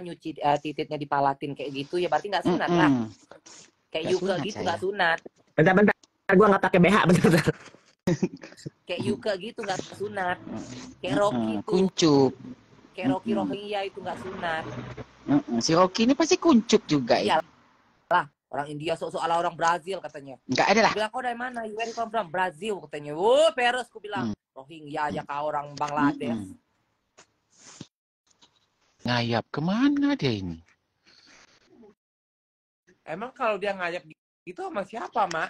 nyuci titiknya dipalatin kayak gitu ya berarti nggak sunat lah. Kayak Yuka gitu nggak sunat. Bentar, gue nggak pakai BH bentar. Kayak Yuka gitu nggak sunat. Kayak Rocky tuh. Kuncup. Kayak Rocky Rohingya itu nggak sunat. Si Rocky ini pasti kuncup juga ya. Lah, orang India soal orang Brazil katanya. Enggak ada lah. Bilang kau dari mana? You where come from? Brazil katanya. Oh, peres ku bilang. Rohingya aja kau orang Bangladesh. Ngayap kemana dia ini? Emang kalau dia ngayap gitu sama siapa, Mak?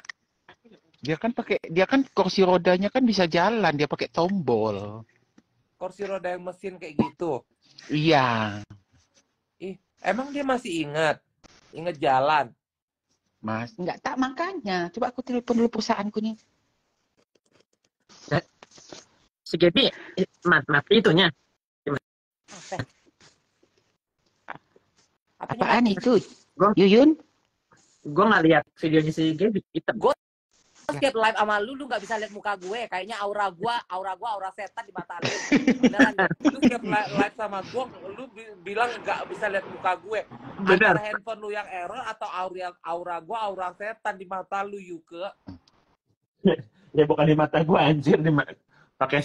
Dia kan kursi rodanya kan bisa jalan, dia pakai tombol. Kursi roda yang mesin kayak gitu. Iya. Emang dia masih ingat jalan? Mas, enggak tak makanya. Coba aku telepon dulu perusahaanku nih. Si Gaby mati itunya. Apaan itu? Yuyun? Gue nggak lihat videonya si Gaby. Gue setiap live sama lu nggak bisa lihat muka gue. Kayaknya aura setan di mata lu. Beneran. Lu setiap live sama gue, lu bilang nggak bisa lihat muka gue. Bener. Antara handphone lu yang error atau aura setan di mata lu, Yuke. Ya bukan di mata gue anjir, pakai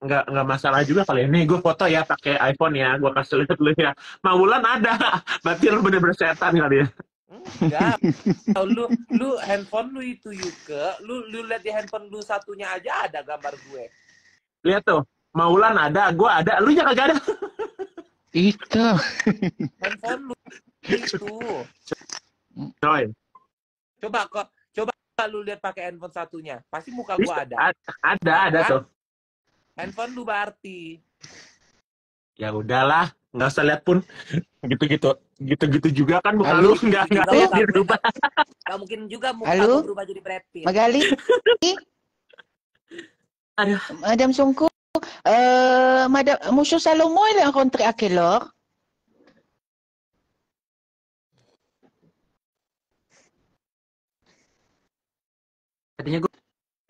nggak masalah juga kali ini. Gue foto ya pakai iPhone ya, gue kasih lihat dulu ya. Maulan ada, berarti lu bener-bener setan kali ya. Enggak. Lu handphone lu itu Yuke, lu lihat di handphone lu satunya aja ada gambar gue. Lihat tuh, Maulan ada, gue ada, lu nya kagak ada. itu. Handphone lu itu. Coy. Coba lu lihat pakai handphone satunya. Pasti muka gua ada. Ada kan? tuh. Handphone lu berarti. Ya udahlah, nggak usah lihat pun. Gitu juga kan muka lu nggak berubah. Nggak mungkin juga muka lu berubah jadi Brad Pitt. Magali. Aduh. Madame Songko, Madame Monsieur Salomo il est rentré à quelle heure? Tadinya gue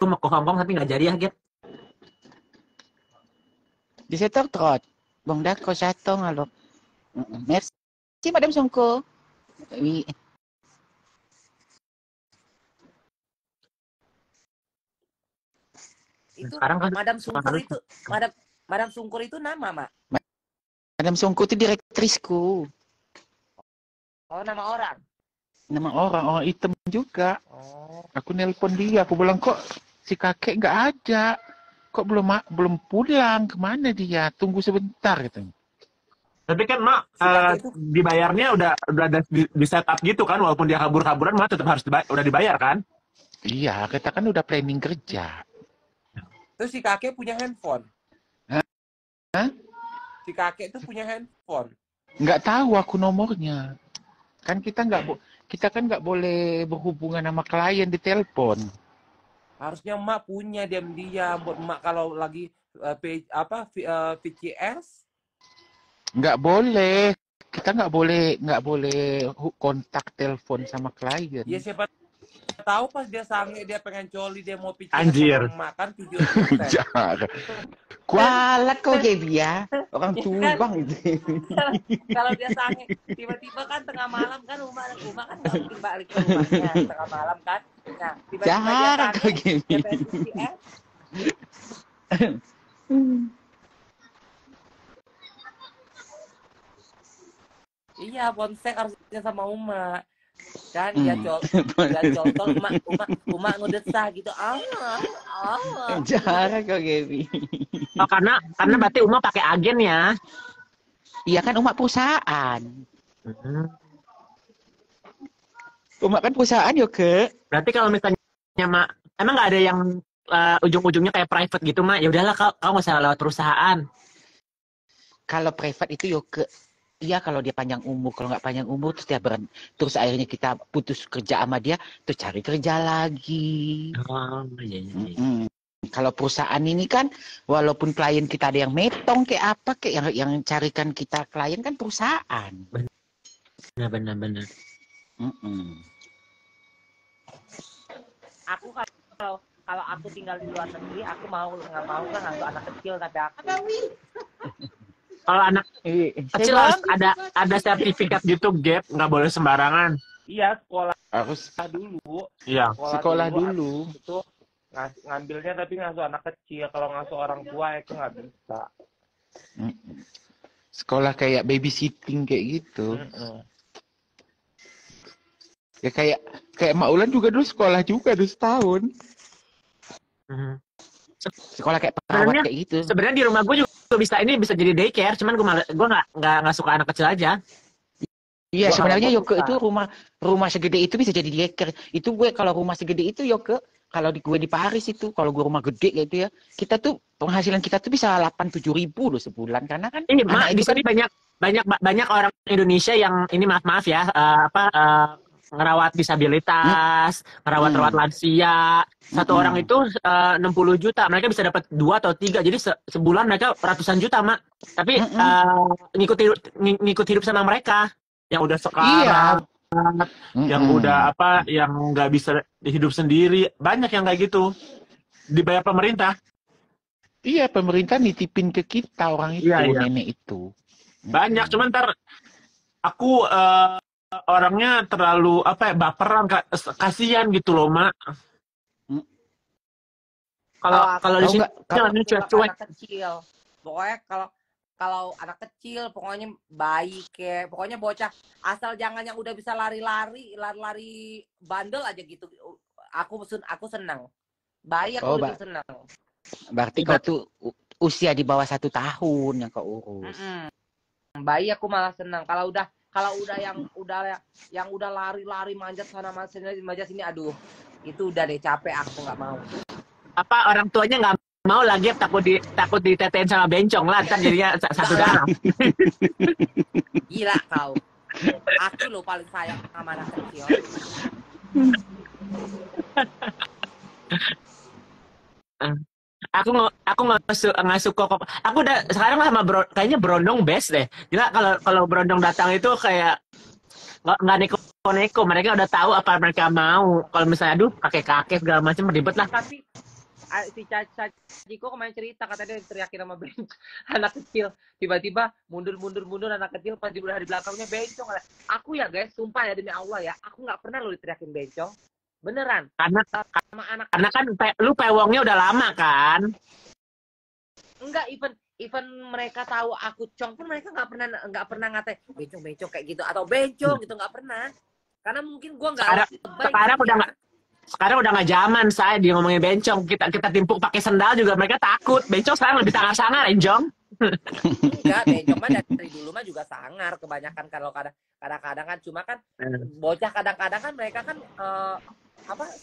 mau ke Hong Kong tapi nggak jadi ya, Get. 17h30. Bon, d'accord, j'attends alors. Merci, Madame Sonko. Oui. Itu sekarang kan Madam Sungkur itu nama, Mak? Madame Sonko itu direktrisku. Oh, nama orang? Nama orang hitam juga. Oh. Aku nelpon dia, aku bilang kok si kakek nggak ada. Kok belum pulang, kemana dia? Tunggu sebentar gitu. Tapi kan Mak, dibayarnya udah ada di setup gitu kan, walaupun dia kabur-kaburan Mak tetap harus udah dibayar kan? Iya, kita kan udah planning kerja. Terus si kakek punya handphone. Hah? Si kakek itu punya handphone. Nggak tahu aku nomornya. Kan kita kan nggak boleh berhubungan sama klien di telepon. Harusnya emak punya diam-diam buat emak kalau lagi VCS. Nggak boleh. Kita nggak boleh kontak telepon sama klien. Ya siapa tahu pas dia sange dia pengen coli dia mau VCS Anjir. sama emak kan video. Kualat kau Gaby ya. Orang Subang itu. Kalau dia sange tiba-tiba kan tengah malam kan rumah kan nggak mungkin balik ke rumahnya tengah malam kan. Nah, tiba-tiba dia sange dia pengen VCS. Iya, bonsek harusnya sama Uma. Kan dia contoh Uma ngedesah gitu. Jarang kau Gaby. Oh, karena berarti Uma pakai agen ya? Iya kan Uma perusahaan. Uma kan perusahaan yuk ke. Berarti kalau misalnya Mak, emang nggak ada yang ujung-ujungnya kayak private gitu Mak? Ya udahlah kau nggak usah lewat perusahaan. Kalau private itu yuk ke. Iya kalau dia panjang umur, kalau nggak panjang umur terus dia terus akhirnya kita putus kerja sama dia, terus cari kerja lagi. Oh iya. Kalau perusahaan ini kan, walaupun klien kita ada yang metong kayak apa, kayak yang carikan kita klien kan perusahaan. Benar. Aku kalau aku tinggal di luar negeri, aku nggak mau kan untuk anak kecil tapi aku. Kalau anak kecil harus ada sertifikat gitu, Gap, nggak boleh sembarangan. Iya, sekolah Harus dulu. Iya. sekolah dulu. Habis itu ngambilnya tapi ngasuh anak kecil. Kalau ngasuh orang tua itu nggak bisa. Sekolah kayak babysitting kayak gitu. Ya kayak Mak Ulan juga dulu sekolah juga 2 tahun. Sekolah kayak perawat kayak gitu. Sebenarnya di rumah gue juga bisa jadi daycare, cuman gue nggak suka anak kecil aja. Iya, Gua sebenarnya harus Yoke suka. itu rumah segede itu bisa jadi daycare. Itu gue kalau rumah segede itu Yoke, kalau gue di Paris itu, kalau gue rumah gede gitu ya, kita tuh penghasilan kita tuh bisa 8-7 ribu loh sebulan, karena kan Iya, anak di itu kan sini banyak orang Indonesia yang ini maaf ya, ngerawat disabilitas, ngerawat lansia. Satu orang itu 60 juta, mereka bisa dapat 2 atau 3, jadi sebulan mereka ratusan juta, Mak. Tapi ngikut hidup sama mereka yang udah sekarang, yang udah yang nggak bisa hidup sendiri, banyak yang kayak gitu, dibayar pemerintah. Iya, pemerintah nitipin ke kita orang itu, Iya. nenek itu. Banyak, cuman ntar aku orangnya terlalu baperan, kasihan gitu loh, Mak. Kalau di sini cuek-cuek. Anak kecil. Pokoknya kalau anak kecil, pokoknya bayi kayak, pokoknya bocah, asal jangan yang udah bisa lari bandel aja gitu. Aku senang. Bayi aku lebih senang. berarti kau tuh usia di bawah 1 tahun yang kau urus. Bayi aku malah senang. Kalau udah yang udah lari manjat sana manjat sini, aduh, itu udah deh capek, aku nggak mau. Orang tuanya nggak mau lagi, takut ditetein sama bencong lah, ntar jadinya satu darah. Gila kau. Aku loh paling sayang sama anak kecil. Aku nggak suka kok. Aku udah sekarang sama kayaknya berondong best deh. Gila, kalau berondong datang itu kayak nggak neko-neko. Mereka udah tahu apa mereka mau. Kalau misalnya aduh kakek segala macam ribet lah. Tapi si Ciko kemarin cerita, katanya dia teriakin sama bencong anak kecil, tiba-tiba mundur anak kecil, pas udah di belakangnya bencong. Aku ya guys, sumpah ya demi Allah ya, aku nggak pernah lo diteriakin bencong, beneran. Karena kan lu pewongnya udah lama kan. Enggak, even mereka tahu aku cong pun mereka nggak pernah ngatain bencong kayak gitu atau bencong gitu, nggak pernah. Karena mungkin gua nggak sekarang udah nggak zaman saya dia ngomongin bencong. Kita timpuk pakai sendal juga mereka takut. Bencong sekarang lebih sangar-sangar, Enjong. Enggak, bencong mah dari dulu mah juga sangar kebanyakan. Kalau kadang-kadang kan, cuma kan bocah kadang-kadang kan mereka kan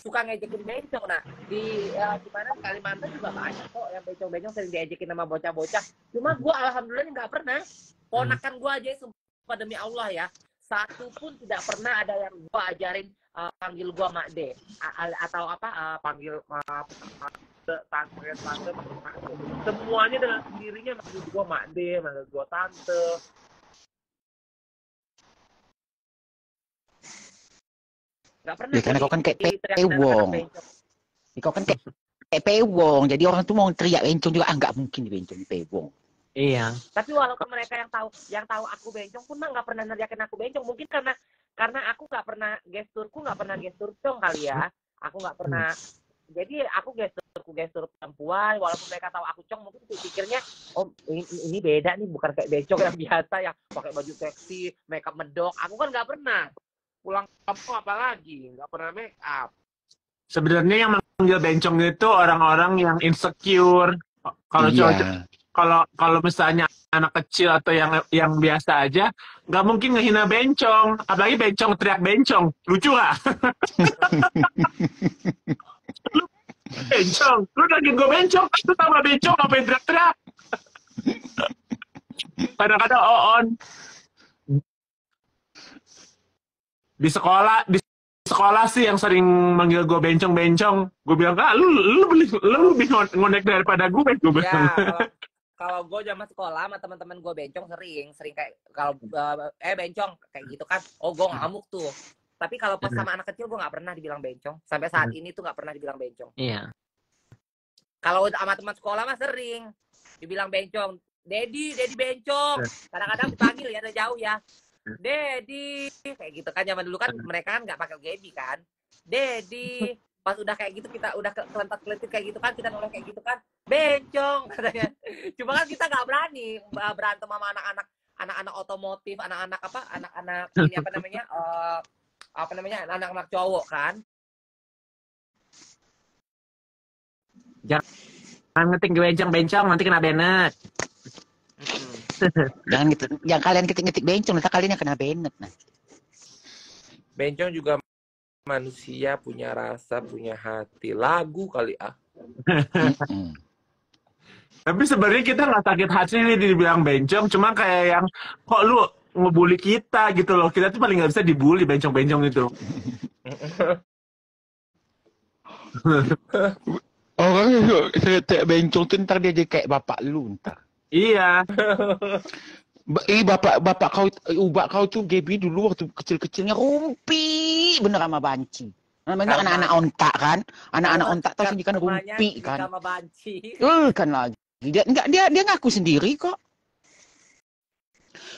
suka ngejekin bencong. Nah di gimana Kalimantan juga banyak kok yang bencong sering diejekin sama bocah-bocah. Cuma gue alhamdulillah nggak pernah. Ponakan gue aja sumpah demi Allah ya, satu pun tidak pernah ada yang gue ajarin panggil gue Mak De atau panggil tante. Semuanya dengan sendirinya manggil gue Mak De, manggil gue tante. Gak pernah. Ya, karena kau kan kayak pewong. Kau kan kayak pewong. Jadi orang tuh mau teriak bencong juga, nggak mungkin bencong pewong. Iya. Tapi walaupun mereka yang tahu aku bencong pun mah nggak pernah neriakin aku bencong. Mungkin karena aku nggak pernah gestur cong kali ya. Aku nggak pernah. Jadi aku gestur perempuan. Walaupun mereka tahu aku cong, mungkin pikirnya, oh ini beda nih, bukan kayak bencong yang biasa yang pakai baju seksi, makeup medok. Aku kan nggak pernah. Pulang kampung apalagi nggak pernah make up. Sebenarnya yang manggil bencong itu orang-orang yang insecure. Kalau misalnya anak kecil atau yang biasa aja, nggak mungkin ngehina bencong. Apalagi bencong teriak bencong, lucu nggak? Bencong, lu lagi gue bencong, lu tau gak bencong ngapain teriak-teriak? Kadang-kadang on. Di sekolah sih yang sering manggil gue bencong. Gue bilang, lu lebih ngonek daripada gue bilang. Ya, kalau gue zaman sekolah sama teman-teman gue bencong sering kayak kalau bencong kayak gitu kan, oh gue ngamuk tuh. Tapi kalau pas sama anak kecil gue nggak pernah dibilang bencong. Sampai saat ini tuh nggak pernah dibilang bencong. Iya. Kalau sama teman sekolah mah sering dibilang bencong. Dedi bencong. Kadang-kadang dipanggil ya dari jauh ya. Dedi, kayak gitu kan. Zaman dulu kan mereka kan nggak pakai Gaby kan. Dedi, pas udah kayak gitu kita udah kelentat-kelentit kayak gitu kan, kita noleh kayak gitu kan, bencong katanya. Cuma kan kita nggak berani berantem sama anak-anak otomotif, anak-anak ini apa namanya anak-anak cowok kan. Jangan ngetik bencong nanti kena Bennett. Jangan gitu. Yang kalian ngetik bencong, nanti kalian yang kena Bennett. Nah. Bencong juga manusia, punya rasa, punya hati. Lagu kali ah. Tapi sebenarnya kita nggak sakit hati nih dibilang bencong, cuma kayak yang kok lu ngebully kita gitu loh. Kita tuh paling nggak bisa dibully bencong-bencong itu. Orang saya bencong tuh ntar dia jadi kayak bapak lu ntar. Iya. Bapak kau, ubak kau tuh Gaby dulu waktu kecil-kecilnya rumpi bener sama banci. Namanya anak-anak ontak kan, anak-anak ontak tahu sendiri kan rumpi kan. Sama banci. Kan lagi. Dia ngaku sendiri kok.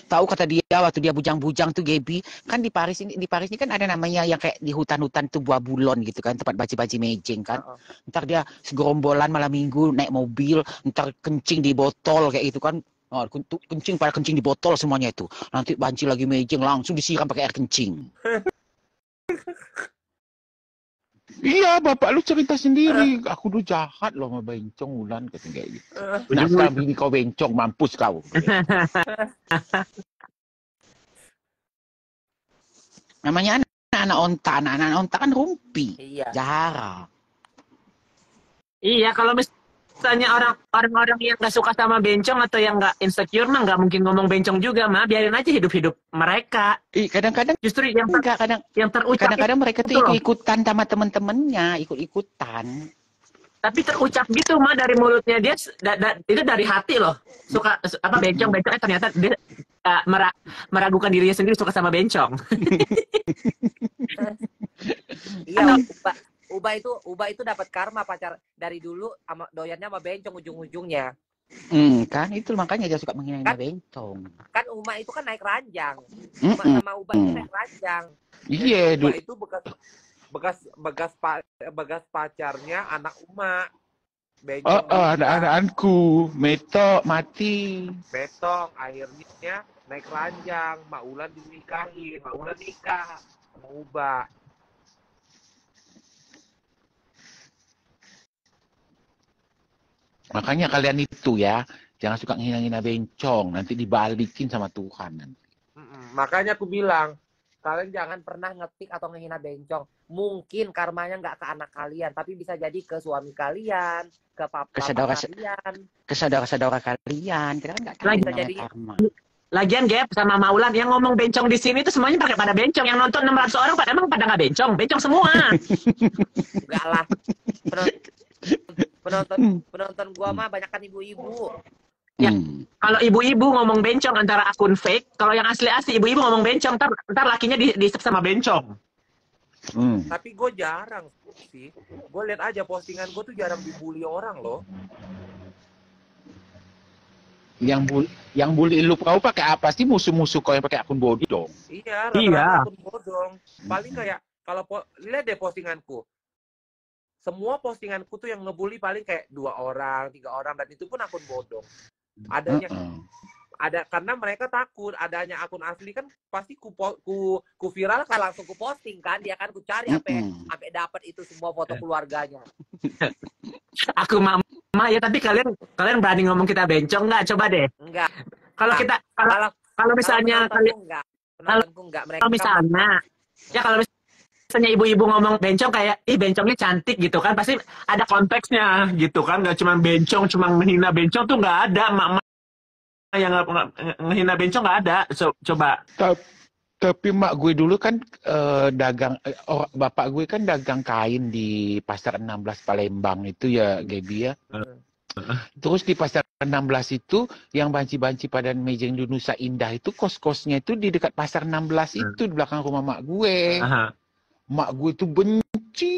Tahu kata dia waktu dia bujang-bujang tuh Gaby, kan di Paris ini kan ada namanya yang kayak di hutan-hutan tuh buah bulon gitu kan, tempat baci-baci mejeng kan. Ntar dia segerombolan malam minggu naik mobil, ntar kencing di botol kayak gitu kan. Oh, kencing di botol semuanya itu. Nanti banci lagi mejeng langsung disiram pakai air kencing. Iya, bapak lu cerita sendiri. Aku dulu jahat loh sama bencong Ulan kayak gitu. Nah, sekarang bini kau bencong, mampus kau. Namanya anak onta kan rumpi. Iya. Jahara. Iya, kalau misalnya orang-orang yang nggak suka sama bencong atau yang nggak insecure mah nggak mungkin ngomong bencong juga mah, biarin aja hidup mereka. Kadang-kadang justru yang terucap kadang-kadang mereka tuh ikut-ikutan sama temen-temennya, ikut-ikutan. Tapi terucap gitu mah dari mulutnya dia, itu dari hati loh. Suka apa bencong ternyata dia meragukan dirinya sendiri suka sama bencong. Iya, Uba itu dapat karma pacar dari dulu sama doyannya sama bencong ujung-ujungnya. Kan itu makanya dia suka menghina kan, bencong. Kan Uma itu kan naik ranjang. Uma sama Uba itu naik ranjang. Iya, Uma itu bekas pacarnya anak Uma. Bencong anak-anakku, Meto mati. Betong akhirnya naik ranjang, Mak Ulan dinikahin, Mak Ulan nikah sama Uba. Makanya kalian itu ya, jangan suka ngina-ngina bencong, nanti dibalikin sama Tuhan nanti. Makanya aku bilang, kalian jangan pernah ngetik atau ngehina bencong. Mungkin karmanya nggak ke anak kalian, tapi bisa jadi ke suami kalian, ke papa kalian, ke saudara-saudara kalian. Kita kan nggak tahu bisa jadi karma. Lagian Gap sama Maulan yang ngomong bencong di sini itu semuanya pada bencong. Yang nonton 600 orang emang pada nggak bencong, bencong semua. Enggak lah. Penonton gua mah banyak kan ibu-ibu. Ya, kalau ibu-ibu ngomong bencong antara akun fake, kalau yang asli ibu-ibu ngomong bencong, ntar lakinya disep sama bencong. Tapi gue jarang sih. Gue lihat aja postingan gue tuh jarang dibully orang loh. Yang bully lu kau pakai apa sih? Musuh-musuh kau yang pakai akun bodong. Iya, rata-rata akun bodong. Paling kayak kalau lihat deh postinganku. Semua postinganku tuh yang ngebully paling kayak 2 orang, 3 orang, dan itu pun akun bodong. Ada karena mereka takut adanya akun asli kan pasti ku viral kan langsung ku posting kan, dia kan ku cari sampai dapat itu semua foto keluarganya. Aku mama ya, tapi kalian berani ngomong kita bencong nggak? Coba deh. Enggak. Kalau kita kalau misalnya kalau misalnya misalnya ibu-ibu ngomong bencong kayak bencongnya cantik gitu kan, pasti ada konteksnya gitu kan, nggak cuma bencong cuma menghina bencong tuh nggak ada. Mama yang ngehina bencong nggak ada. Coba. Tapi mak gue dulu kan dagang, bapak gue kan dagang kain di Pasar 16 Palembang itu ya, Gaby ya. Terus di Pasar 16 itu yang banci-banci pada mejeng di Nusa Indah itu kos-kosnya itu di dekat Pasar 16 itu di belakang rumah mak gue. Mak gue itu benci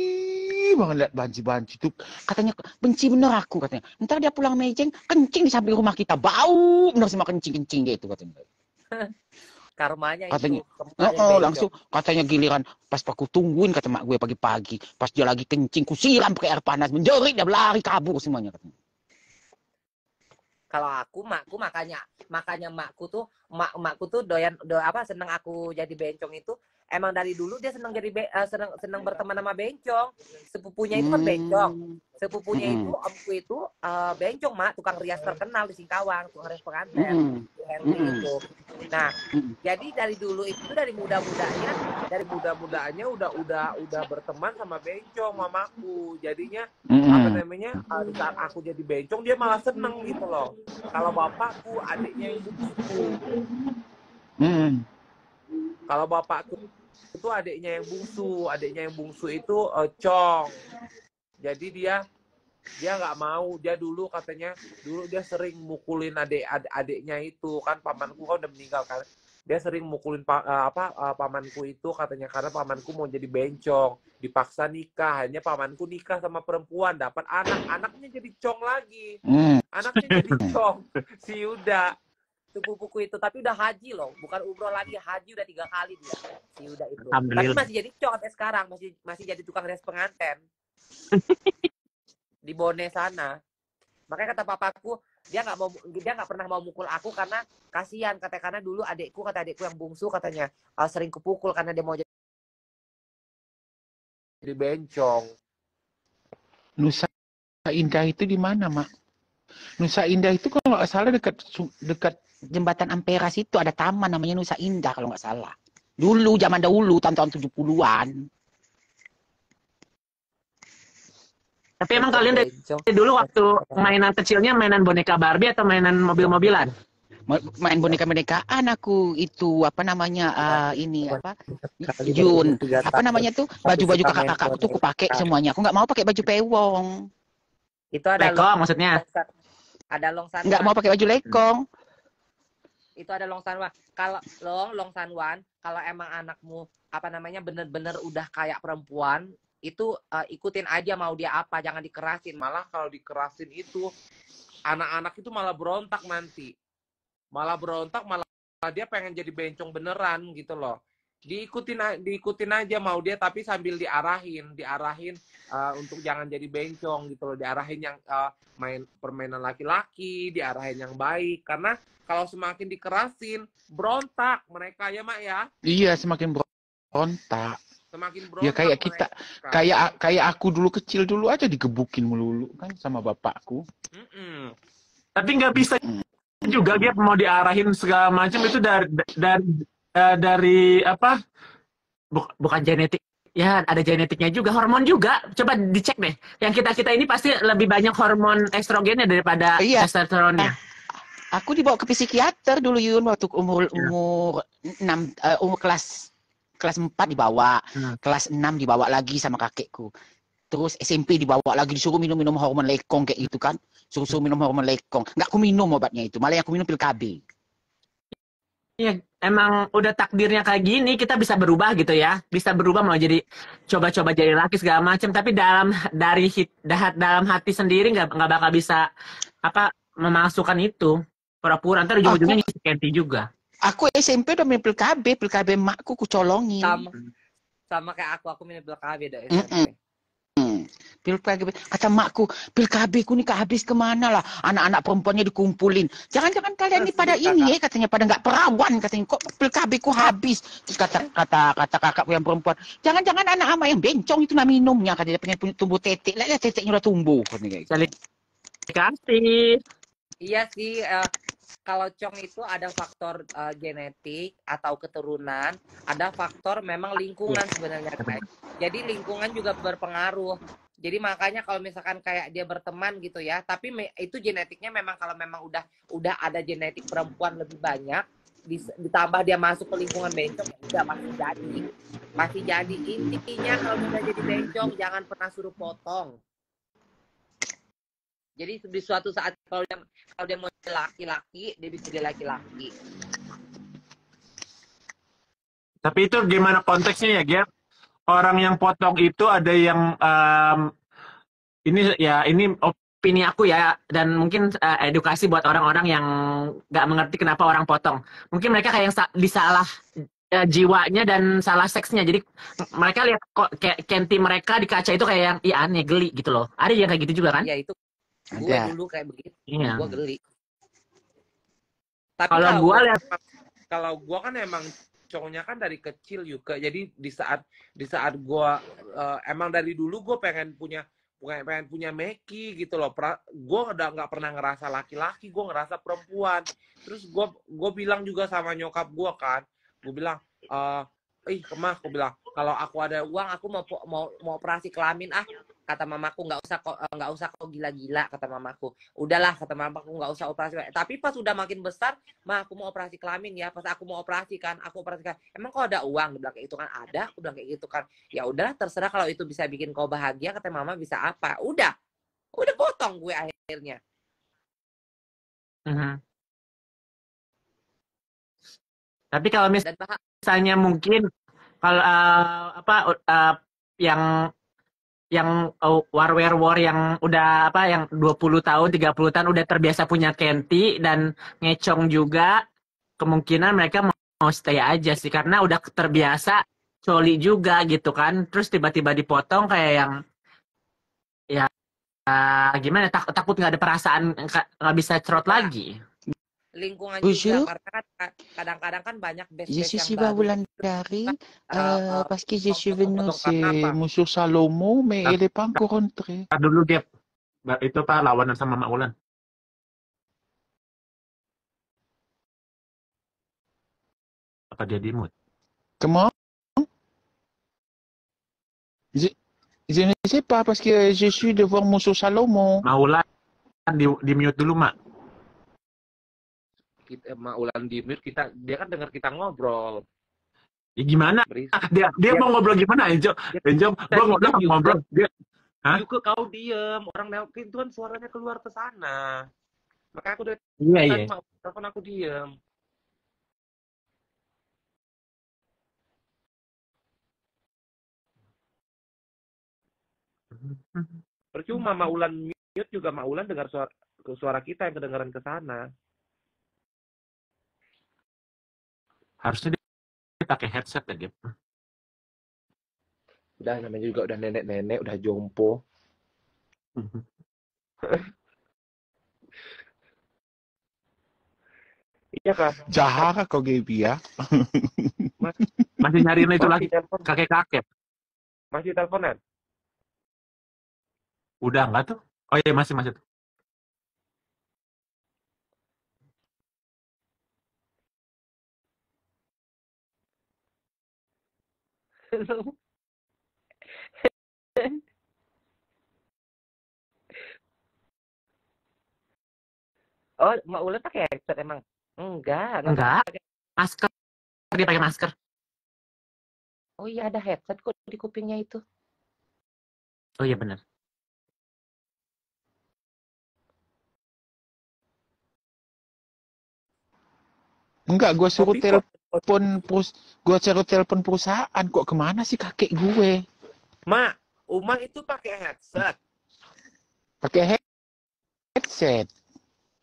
banget lihat banci-banci tuh. Katanya benci bener aku katanya. Ntar dia pulang mejeng, kencing di samping rumah kita. Bau bener sama kencing-kencing dia itu katanya. Karmanya Katanya, itu, tempatnya bencong. langsung katanya giliran pas aku tungguin kata mak gue pagi-pagi. Pas dia lagi kencing, ku siram pakai air panas. Menjerit, dia berlari kabur semuanya katanya. Kalau makku makanya makku tuh seneng aku jadi bencong itu emang dari dulu dia seneng seneng berteman sama bencong. Sepupunya itu kan bencong. Sepupunya itu omku itu bencong, Mak, tukang rias terkenal di Singkawang, tukang rias pengantin. Henry itu. Nah, jadi dari dulu itu dari muda-mudanya udah berteman sama bencong mamaku. Jadinya apa namanya? Di saat aku jadi bencong dia malah seneng gitu loh. Kalau bapakku adiknya yang bungsu. Kalau bapakku itu adiknya yang bungsu itu Cong. Jadi dia nggak mau, dia dulu dia sering mukulin adiknya itu kan, pamanku kan udah meninggal kan, dia sering mukulin pamanku itu katanya karena pamanku mau jadi bencong, dipaksa nikah, hanya pamanku nikah sama perempuan, dapat anaknya jadi cong lagi, anaknya jadi cong si Yuda sepupuku itu, tapi udah haji loh, bukan umroh lagi, haji udah 3 kali dia si Yuda itu, tapi masih jadi cong sampai sekarang, masih jadi tukang rias pengantin di Bone sana. Makanya kata papaku dia nggak pernah mau mukul aku karena kasihan, karena dulu adikku yang bungsu katanya sering kupukul karena dia mau jadi bencong. Nusa Indah itu di mana, Mak? Nusa Indah itu kalau nggak salah dekat jembatan Ampera situ ada taman namanya Nusa Indah kalau nggak salah. Dulu zaman dahulu tahun 70-an. Tapi emang kalian dari dulu waktu mainan kecilnya mainan boneka Barbie atau mainan mobil-mobilan? Main boneka-bonekaan aku itu apa namanya ini apa Jun apa namanya tuh baju-baju kakak-kakakku tuh aku pakai semuanya. Aku nggak mau pakai baju pewong. Itu ada lekong maksudnya. Ada Longsan. Nggak mau pakai baju lekong. Itu ada Longsan Wan. Kalau Longsan Wan, kalau emang anakmu apa namanya bener-bener udah kayak perempuan, itu ikutin aja mau dia apa, jangan dikerasin. Malah kalau dikerasin itu anak-anak itu malah berontak nanti. Malah dia pengen jadi bencong beneran gitu loh. Diikutin aja mau dia, tapi sambil diarahin untuk jangan jadi bencong gitu loh. Diarahin yang main permainan laki-laki, diarahin yang baik, karena kalau semakin dikerasin berontak mereka ya, Mak ya. Iya, semakin berontak. Semakin berontak ya kayak kita kayak aku dulu kecil dulu aja digebukin melulu kan sama bapakku. Tapi nggak bisa juga dia mau diarahin segala macam itu dari apa, bukan genetik ya, ada genetiknya juga, hormon juga, coba dicek deh, yang kita ini pasti lebih banyak hormon estrogennya daripada testosteronnya. Aku dibawa ke psikiater dulu Yun waktu umur 6 umur kelas 4 dibawa, kelas 6 dibawa lagi sama kakekku. Terus SMP dibawa lagi, disuruh minum hormon lekong kayak gitu kan. Suruh minum hormon lekong. Nggak aku minum obatnya itu, malah yang aku minum pil KB. Iya, emang udah takdirnya kayak gini, kita bisa berubah gitu ya. Bisa berubah mau jadi coba-coba jadi laki segala macam, tapi dalam hati sendiri nggak bakal bisa memasukkan itu. Pura-pura ntar ujung-ujungnya ngisi Kenti juga. Aku SMP udah minum pil KB emakku ku colongin. Sama kayak aku minum pil KB dah SMP. Pil KB, kata makku, pil KB ku nih habis kemana lah, anak-anak perempuannya dikumpulin. Jangan-jangan kalian ini pada ini katanya pada nggak perawan katanya, kok pil KB ku habis. Terus kata kakakku yang perempuan, jangan-jangan anak ama yang bencong itu nggak minumnya, katanya pengen tumbuh tetek, lihat teteknya udah tumbuh. Kasih. Iya sih, kalau cong itu ada faktor genetik atau keturunan, ada faktor memang lingkungan sebenarnya, guys. Jadi lingkungan juga berpengaruh. Jadi makanya kalau misalkan kayak dia berteman gitu ya, tapi itu genetiknya memang kalau memang udah ada genetik perempuan lebih banyak, ditambah dia masuk ke lingkungan bencong, ya pasti jadi. Intinya kalau udah jadi bencong jangan pernah suruh potong. Jadi di suatu saat kalau dia mau jadi laki-laki, dia bisa jadi laki-laki. Tapi itu gimana konteksnya ya, Gap? orang yang potong itu ada yang ini opini aku ya, dan mungkin edukasi buat orang-orang yang nggak mengerti kenapa orang potong. Mungkin mereka kayak yang disalah jiwanya dan salah seksnya. Jadi mereka lihat kok kayak kenti mereka di kaca itu kayak yang aneh, geli gitu loh. Ada yang kayak gitu juga kan? Ya itu gue dulu kayak begitu. Iya. Gue geli. Tapi kalau gue lihat, kalau gue kan emang cowoknya kan dari kecil juga. Jadi di saat gue emang dari dulu gue pengen punya Meki gitu loh. Gue udah nggak pernah ngerasa laki-laki, gue ngerasa perempuan. Terus gue bilang juga sama nyokap gue kan, gue bilang, Kemah, aku bilang kalau aku ada uang aku mau operasi kelamin kata mamaku. Nggak usah kau gila-gila, kata mamaku. Udahlah, kata mamaku, nggak usah operasi. Tapi pas udah makin besar, aku mau operasi kelamin ya. Pas aku mau operasi kan, emang kau ada uang? Dia bilang kayak itu kan. Ada, aku bilang kayak gitu kan. Ya udah, terserah, kalau itu bisa bikin kau bahagia, kata mama, bisa apa? Udah potong gue akhirnya. Tapi kalau misalnya mungkin kalau yang war yang udah yang 20 tahun, 30 tahun udah terbiasa punya kenti dan ngecong juga, kemungkinan mereka mau stay aja sih karena udah terbiasa coli juga gitu kan. Terus tiba-tiba dipotong kayak yang ya gimana, takut nggak ada perasaan, nggak bisa cerot lagi. Lingkungan juga, karena kan kadang-kadang kan banang best-best yang baru. Wulandari, parce que je suis venu, c'est Monsieur Salomo, mais il n'est pas encore rentré. Dulu dia itu lawanan sama Mak Ulan. Apa dia dimut? Comment? Je ne sais pas, parce que je suis devant Monsieur Salomo. Mak Ulan di mute dulu, Mak. Mak Ulan di mute, dia kan dengar kita ngobrol. Ya gimana? Dia mau ngobrol gimana, Enjo? Gua ngobrol dia. Hah? Juga kau diem, orang nelpon itu kan suaranya keluar ke sana. Makanya aku udah telepon, aku diem. Percuma Mak Ulan mute juga, Mak Ulan dengar suara kita yang kedengaran ke sana. Harusnya dia pakai headset ya, gitu. Udah, namanya juga udah nenek-nenek, udah jompo. Iya kan? Jahat kau Gaby ya. Masih nyariin itu lagi, kakek-kakek. Masih teleponan? Udah enggak tuh? Oh iya, masih tuh. Oh, Mak Ulan pakai headset emang? Enggak. Masker, dia pakai masker. Oh iya, ada headset kok di kupingnya itu. Oh iya benar. Enggak, gue suruh telepon perusahaan. Kok kemana sih kakek gue? Mak, Uma itu pakai headset. Pakai headset.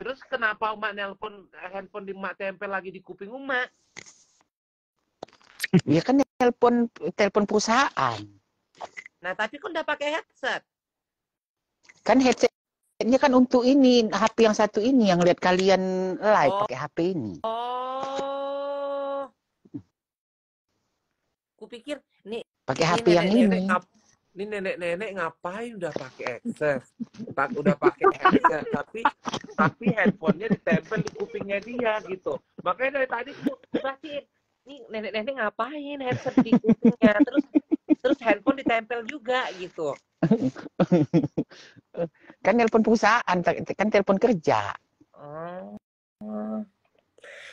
Terus kenapa Uma nelpon handphone di Mak tempel lagi di kuping Uma? Iya kan telepon perusahaan. Nah, tapi kan udah pakai headset. Kan headsetnya kan untuk ini, HP yang satu ini yang lihat kalian live pakai HP ini. Oh. Kupikir nih pakai HP yang ini. Ini nenek-nenek ngapain udah pakai headset? Udah pakai headset, tapi handphonenya ditempel di kupingnya dia gitu. Makanya dari tadi tuh berarti ini nenek-nenek ngapain headset di kupingnya, terus handphone ditempel juga gitu. Kan telepon perusahaan, kan telepon kerja.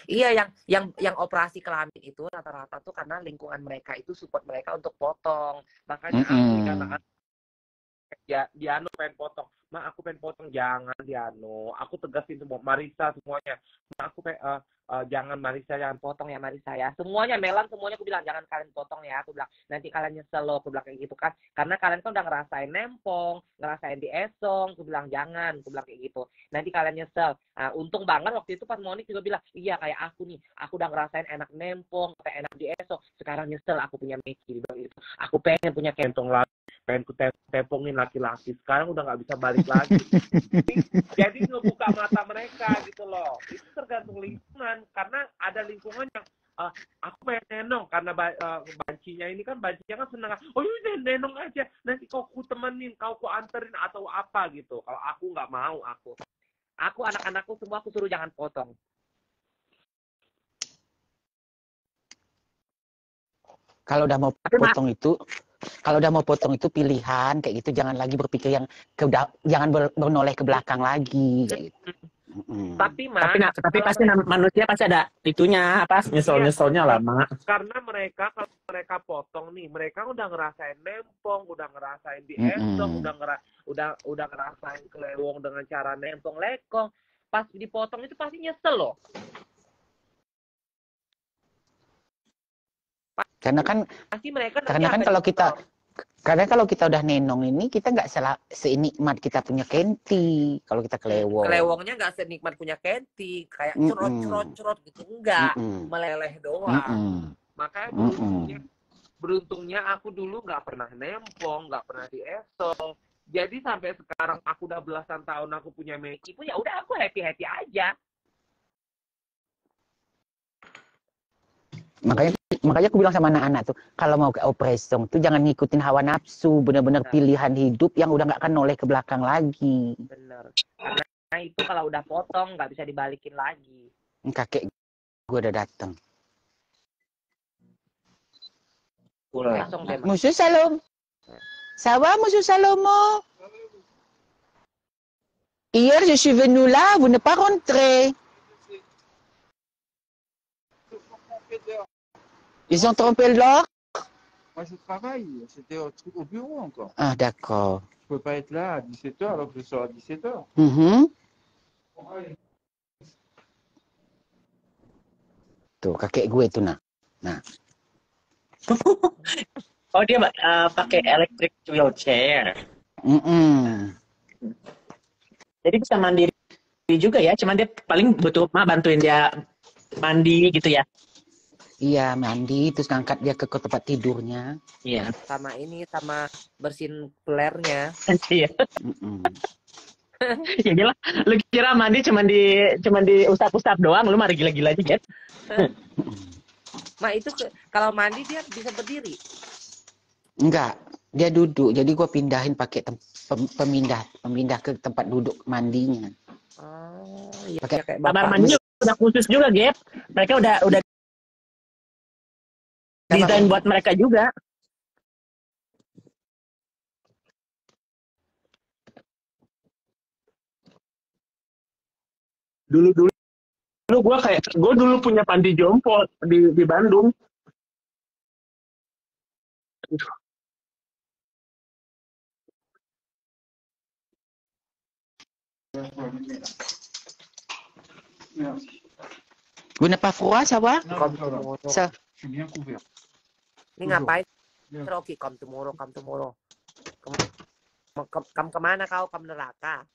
Iya, yang operasi kelamin itu rata-rata tuh karena lingkungan mereka itu support mereka untuk potong. Makanya karena Diano pengen potong. Ma, aku pengen potong. Jangan, Diano. Aku tegasin semua. Marisa semuanya. Ma, aku pengen, jangan, Marisa, jangan potong ya, Marisa ya. Semuanya, Melan semuanya aku bilang, jangan kalian potong ya. Aku bilang, nanti kalian nyesel loh. Aku bilang kayak gitu kan. Karena kalian kan udah ngerasain nempong, ngerasain diesong. Aku bilang, jangan. Aku bilang kayak gitu. Nanti kalian nyesel. Nah, untung banget waktu itu pas Monik juga bilang, iya kayak aku nih. Aku udah ngerasain enak nempong, kayak enak diesong. Sekarang nyesel aku punya Meki. Dia bilang gitu. Aku pengen punya kentong lagi. Pengen ku tepongin laki-laki. Sekarang udah nggak bisa balik lagi. Jadi ngebuka mata mereka gitu loh. Itu tergantung lingkungan. Karena ada lingkungan yang aku pengen nenong karena bancinya ini kan bancinya kan senang. Oh iya nenong aja. Nanti kau ku temenin, kau ku anterin atau apa gitu. Kalau aku nggak mau aku. Aku anak-anakku semua aku suruh jangan potong. Kalau udah mau potong itu pilihan kayak gitu, jangan lagi berpikir yang jangan bernoleh ke belakang lagi kayak gitu. Tapi pasti manusia pasti ada itunya apa nyesel-nyeselnya lah, Mak. Karena mereka kalau mereka potong nih, mereka udah ngerasain nempong, udah ngerasain diesong, udah ngerasain kelewong dengan cara nempong lekong. Pas dipotong itu pasti nyesel loh. Karena kan kalau kita udah nenong ini kita nggak seinikmat kita punya Kenti kalau kita kelewong. Kelewongnya nggak senikmat punya Kenti, kayak curot gitu, enggak, meleleh doang. Makanya beruntungnya aku dulu nggak pernah nempong, nggak pernah diesong. Jadi sampai sekarang aku udah belasan tahun aku punya Meki pun ya udah aku happy aja. Makanya aku bilang sama anak-anak tuh, kalau mau ke opresong tuh jangan ngikutin hawa nafsu, bener-bener pilihan hidup yang udah nggak akan noleh ke belakang lagi. Bener. Karena itu kalau udah potong nggak bisa dibalikin lagi. Kakek gue udah datang. Monsieur Salom. Ça va, Monsieur Salomo? Hier, je suis venu là, vous n'êtes pas rentré. Ils ont trompé l'heure? Moi, je travaille. C'était au bureau encore. Ah, d'accord. Je peux pas être là à 17h alors que je sors à 17h. Tuh, kakek gue tuh, nah. Oh, dia pakai electric wheelchair. Jadi bisa mandiri juga ya, cuman dia paling butuh bantuin dia mandi gitu ya. Iya, mandi, terus ngangkat dia ke tempat tidurnya. Iya. Sama bersihin pelernya. Iya. Ya gila, lu kira mandi cuman di usap-usap doang, lu mah gila-gila aja, Get. Ma, itu kalau mandi dia bisa berdiri? Enggak, dia duduk. Jadi gue pindahin pakai pemindah ke tempat duduk mandinya. Oh, iya kayak kamar mandi udah khusus juga, Gap. Mereka udah desain buat mereka juga. Dulu gue dulu punya panti jompo di Bandung. Vous n'êtes pas froid, ça va? Ça. Je suis bien couvert. Ini ngapain? Rocky, come tomorrow. Kamu kemana kau? Kamu neraka.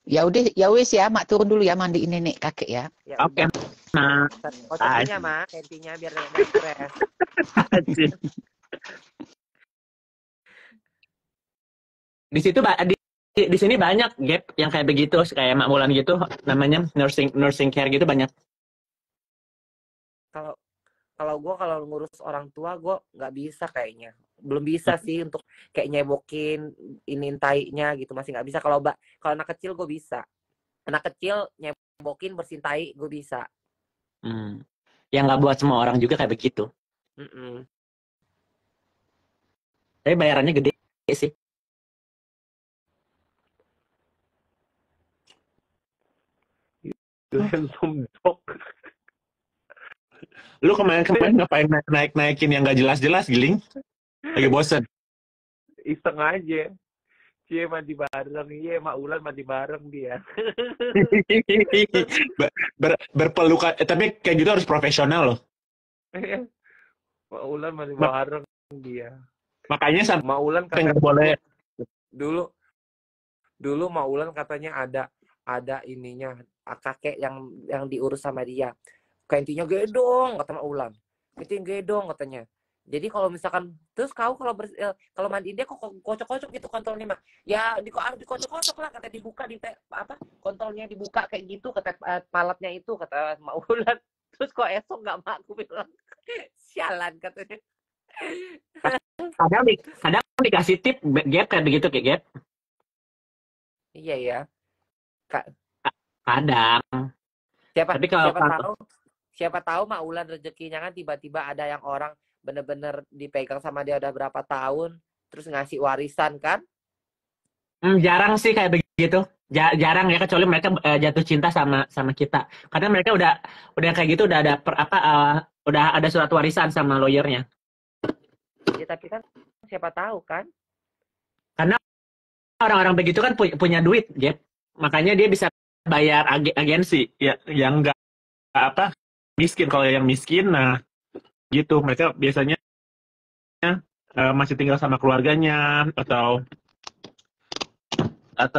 Ya udah, ya wes ya, Mak turun dulu ya mandiin nenek kakek ya. Oke, Mak. Kocokinnya, Mak, kentinya biar nenek stres. Di situ di sini banyak Gap yang kayak begitu, kayak Mak Mulan gitu, namanya nursing care gitu banyak. Kalau gue ngurus orang tua gue nggak bisa kayaknya, belum bisa sih untuk kayak nyebokin ini tainya gitu, masih nggak bisa. Kalau anak kecil gue bisa, anak kecil nyebokin bersihin tai gue bisa. Yang nggak buat semua orang juga kayak begitu. Tapi bayarannya gede sih. Handsome dog. Lu kemarin ngapain naikin yang gak jelas-jelas, Giling? Lagi bosen. Iseng aja. Cie mandi bareng, iya Mak Ulan mandi bareng dia. Berpelukan, tapi kayak gitu harus profesional loh. Mak Ulan mandi Mak- bareng dia. makanya Mak Ulan sampai nggak katanya boleh. dulu Mak Ulan katanya ada ininya kakek yang diurus sama dia. Kaintinya gedong kata Mak Ulan. Kaintinya gedong katanya. Jadi kalau misalkan terus kau kalau mandiin dia kok kocok-kocok gitu kontolnya mah. Ya dikocok-kocok lah kata dibuka apa kontolnya dibuka kayak gitu kata palatnya itu kata Mak Ulan. Terus kok esok nggak mak aku bilang sialan katanya. Kadang dikasih tip Gap kayak begitu kayak Gap. Iya ya. Kadang. Siapa Tapi kalau siapa tahu Mak Ulan rezekinya kan tiba-tiba ada yang orang bener-bener dipegang sama dia udah berapa tahun terus ngasih warisan kan. jarang sih kayak begitu. Jarang ya kecuali mereka jatuh cinta sama kita. Karena mereka udah kayak gitu udah ada udah ada surat warisan sama lawyernya. Ya tapi kan siapa tahu kan. Karena orang-orang begitu kan punya duit, Gap. Makanya dia bisa bayar agensi ya yang enggak apa miskin. Kalau yang miskin nah gitu mereka biasanya masih tinggal sama keluarganya atau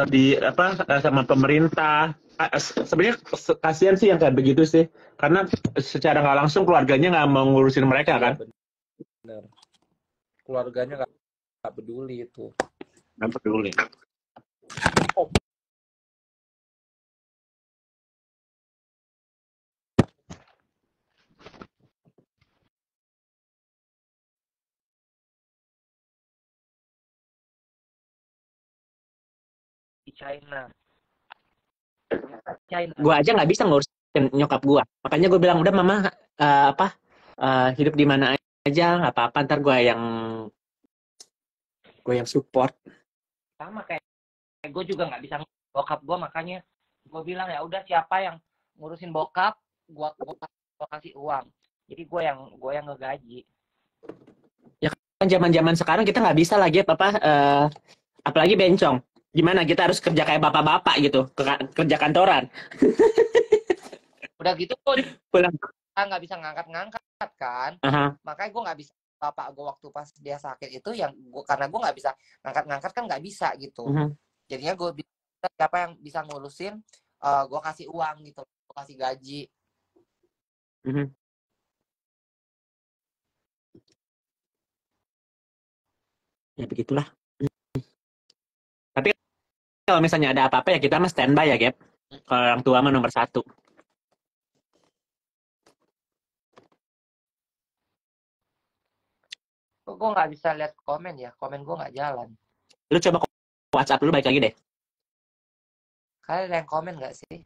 di apa sama pemerintah. Sebenarnya kasihan sih yang kayak begitu sih karena secara nggak langsung keluarganya nggak mau ngurusin mereka kan. Bener. Keluarganya nggak peduli itu. Nggak peduli. Di China. Gua aja nggak bisa ngurusin nyokap gua. Makanya gue bilang udah mama hidup di mana aja nggak apa-apa ntar gue yang support. Sama kayak gue juga nggak bisa bokap gue, makanya gue bilang ya udah siapa yang ngurusin bokap gue kasih uang, jadi gue yang ngegaji. Ya kan zaman sekarang kita nggak bisa lagi apalagi bencong. Gimana kita harus kerja kayak bapak-bapak gitu, kerja kantoran. Udah gitu gue Pulang. nggak bisa ngangkat kan. Makanya gue nggak bisa bapak gue waktu pas dia sakit itu karena gue nggak bisa ngangkat kan nggak bisa gitu. Jadinya gue siapa yang bisa ngurusin, gue kasih uang gitu, gue kasih gaji. Ya begitulah. Tapi kalau misalnya ada apa-apa ya kita mah standby ya, Gap. Kalau orang tua mah nomor 1. Kok gue nggak bisa lihat komen ya, komen gue nggak jalan. Lu coba WhatsApp dulu balik lagi deh. Kalian ada yang komen nggak sih?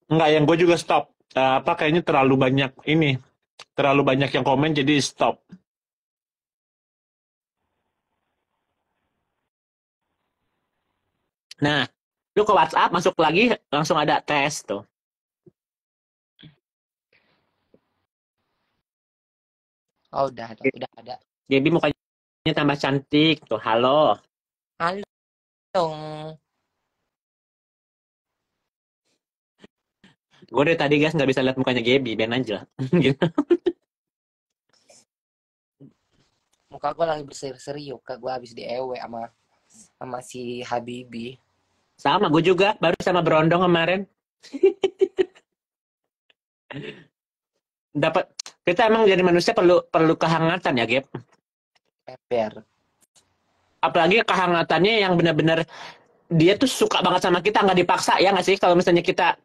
Enggak, yang gue juga stop. Kayaknya terlalu banyak yang komen jadi stop. Nah, lu ke WhatsApp masuk lagi langsung ada tes tuh. Oh udah ada. Gaby mukanya tambah cantik tuh. Halo. Halo. Gue dari tadi guys nggak bisa lihat mukanya Gaby, ben aja. Gitu. Muka gue lagi berseri-seri, muka gue habis di ewe sama si Habibi. Sama gue juga, baru sama Berondong kemarin. Kita emang jadi manusia perlu kehangatan ya, Gap. Ember. Apalagi kehangatannya yang benar-benar dia tuh suka banget sama kita, nggak dipaksa ya nggak sih? Kalau misalnya kita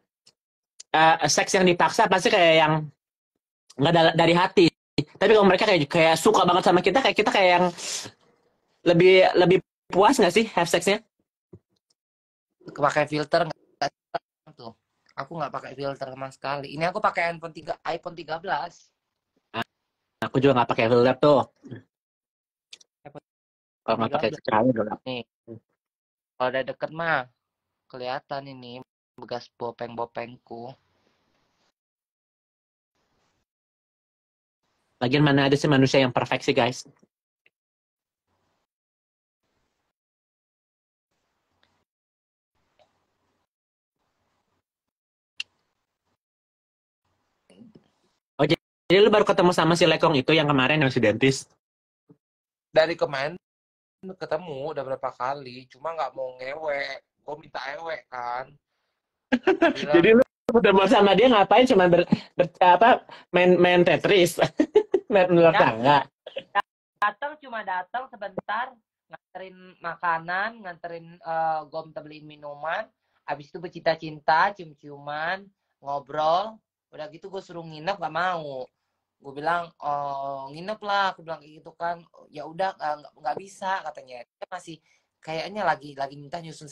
seks yang dipaksa pasti kayak yang nggak dari hati. Tapi kalau mereka kayak suka banget sama kita kayak yang lebih puas nggak sih have sexnya? Pakai filter nggak tuh? Aku nggak pakai filter sama sekali. Ini aku pakai iPhone 13. Aku juga nggak pakai filter tuh. Kalau nggak pakai sekali gelap. Nih, kalau udah deket mah kelihatan ini bekas bopeng-bopengku. Lagian mana ada sih manusia yang perfect sih, guys. Oh, jadi lu baru ketemu sama si Lekong itu yang kemarin yang si dentis? Dari kemarin ketemu udah berapa kali, cuma nggak mau ngewek. Gue minta ewek kan. Bilang, Jadi lu ketemu sama dia ngapain? Cuma main Tetris, main ular Ya. tangga. Datang sebentar, nganterin makanan, nganterin gue minta beliin minuman, habis itu bercinta-cinta, cium-ciuman, ngobrol, udah gitu gue suruh nginep gak mau. Gue bilang nginep lah, aku bilang kayak gitu kan. Ya udah nggak bisa katanya. Dia masih kayaknya lagi minta nyusun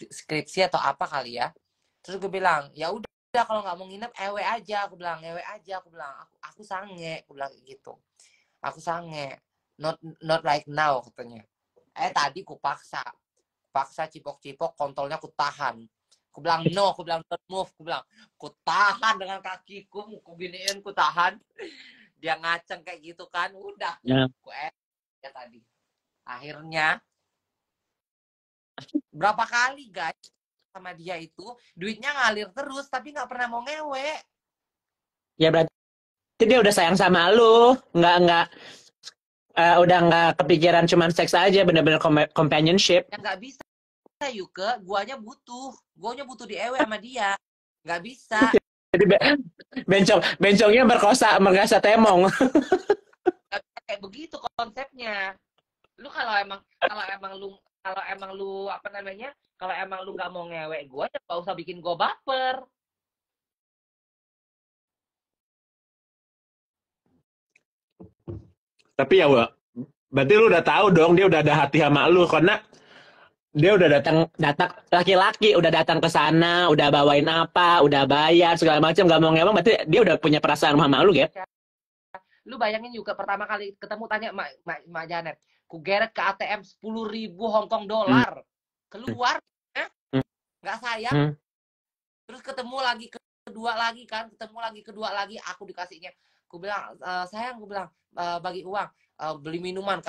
skripsi atau apa kali ya. Terus gue bilang ya udah kalau nggak mau nginep ewe aja, aku bilang ewe aja, aku bilang aku sange, aku bilang kayak gitu. Aku sange, not right now katanya. Tadi ku paksa cipok-cipok, kontolnya ku tahan. Ku bilang no, ku bilang don't move, ku bilang ku tahan dengan kakiku, ku giniin, ku tahan. Dia ngaceng kayak gitu kan, udah. Ya. Ku ya tadi. Akhirnya berapa kali guys sama dia itu duitnya ngalir terus tapi nggak pernah mau ngewe. Ya berarti dia udah sayang sama lu, nggak udah nggak kepikiran cuman seks aja, bener-bener companionship. Ya nggak bisa Yuke, guanya butuh di ewe sama dia, nggak bisa. Jadi bencongnya merasa temong. Nggak bisa kayak begitu konsepnya. Lu kalau emang lu apa namanya, kalau emang lu nggak mau ngewek gua, ya nggak usah bikin gua baper. Tapi ya, berarti lu udah tahu dong dia udah ada hati sama lu, karena dia udah datang laki-laki udah datang ke sana, udah bawain apa, udah bayar segala macam, nggak mau ngomong, berarti dia udah punya perasaan sama lu, Gap. Lu bayangin juga pertama kali ketemu tanya Mak Janet, ku geret ke ATM 10.000 Hongkong dolar, keluar, nggak sayang. Terus ketemu lagi kedua lagi, aku dikasihnya, aku bilang sayang, aku bilang bagi uang, beli minuman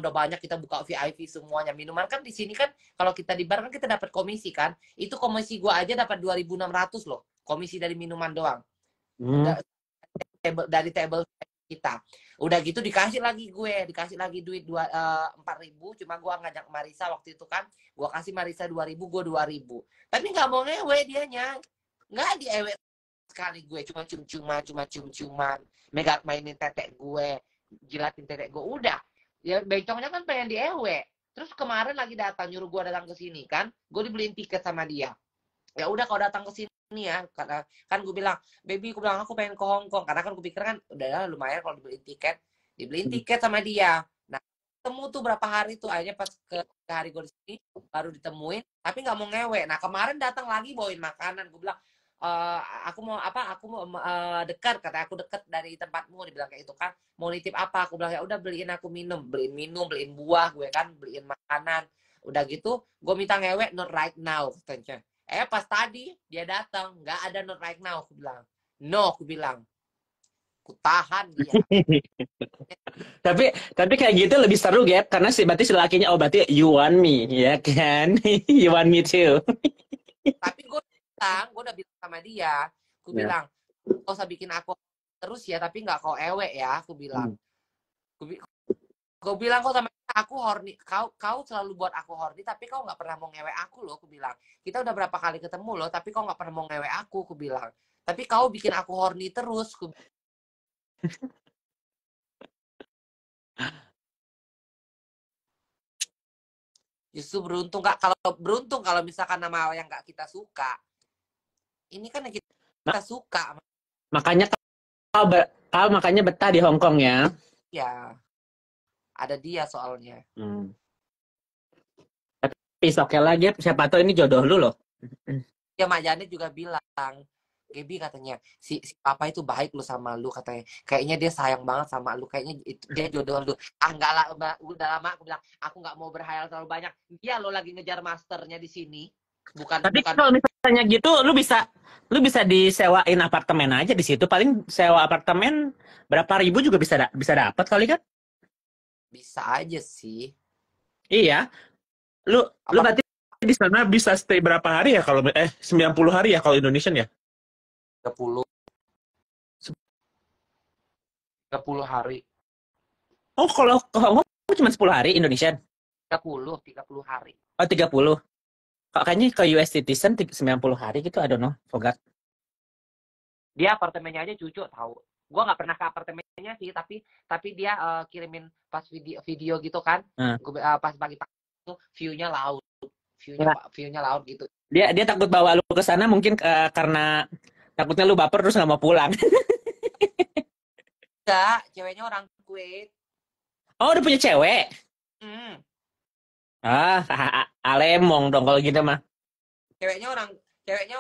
udah banyak, kita buka VIP semuanya. Minuman kan di sini kan kalau kita di bar kan kita dapat komisi kan, itu komisi gua aja dapat 2.600 loh, komisi dari minuman doang. Dari table kita. Udah gitu dikasih lagi duit 4.000, cuma gua ngajak Marisa waktu itu kan, gua kasih Marisa 2.000, gua 2.000. Tapi nggak mau ngewe dianya, nggak diewe sekali. Gue cuma cium-ciuman, mainin tetek gue, jilatin tetek gue, udah. Ya bencongnya kan pengen diewe. Terus kemarin lagi datang, nyuruh gue datang ke sini kan, gue dibeliin tiket sama dia. Ya udah kalau datang ke sini ya, karena kan gue bilang, baby, gue bilang aku pengen ke Hong Kong, karena kan gue pikir kan udah lumayan kalau dibeliin tiket sama dia. Nah, ketemu tuh berapa hari tuh, akhirnya pas ke hari gue di sini baru ditemuin, tapi nggak mau ngewe. Nah kemarin datang lagi bawain makanan, gue bilang aku mau dekat, kata aku dekat dari tempatmu, dibilang kayak itu kan, mau nitip apa, aku bilang ya udah beliin aku beliin buah, gue kan beliin makanan. Udah gitu gue minta ngewe, not right now katanya. Pas tadi dia datang, nggak ada not right now, aku bilang no, aku bilang ku tahan dia. tapi kayak gitu lebih seru, Gap, karena berarti si lakinya, oh berarti you want me, ya kan? You want me too. Tapi gue udah bilang sama dia, aku bilang gak usah bikin aku terus ya, tapi nggak kau ewek ya, aku bilang. Gue bilang kok sama aku horny, kau selalu buat aku horny, tapi kau nggak pernah mau ngewek aku loh, aku bilang. Kita udah berapa kali ketemu loh, tapi kau nggak pernah mau ngewek aku bilang. Tapi kau bikin aku horny terus, Justru beruntung kalau misalkan nama yang nggak kita suka. Ini kan yang kita suka. Makanya kau makanya betah di Hong Kong ya. Ya. Ada dia soalnya. Tapi oke lagi, siapa tahu ini jodoh lu loh. Ya Mak Janet juga bilang, Gaby katanya, si papa itu baik lu sama lu, katanya. Kayaknya dia sayang banget sama lu, kayaknya dia jodoh lu. Enggak lah, udah lama aku bilang, aku nggak mau berhayal terlalu banyak. Dia lo lagi ngejar masternya di sini. Tapi bukan kalau misalnya gitu, lu bisa disewain apartemen aja di situ. Paling sewa apartemen berapa ribu juga bisa dapat kali kan? bisa aja sih. Iya. Lu Apa Berarti di sana bisa stay berapa hari ya kalau 90 hari ya kalau Indonesian ya? 30 hari. Oh, kalau ke Hong Kong cuma 10 hari Indonesian. 30 hari. Oh, 30. Kayaknya ke US citizen 90 hari gitu, I don't know, forgot. Dia apartemennya aja cucu tahu. Gua nggak pernah ke apartemennya sih, tapi dia kirimin pas video gitu kan. Pas pagi-pagi tuh view-nya laut. View-nya laut gitu. Dia takut bawa lu ke sana mungkin karena takutnya lu baper terus nggak mau pulang. Enggak, ceweknya orang Kuwait. Oh, udah punya cewek. Alemong dong kalau gitu mah. Ceweknya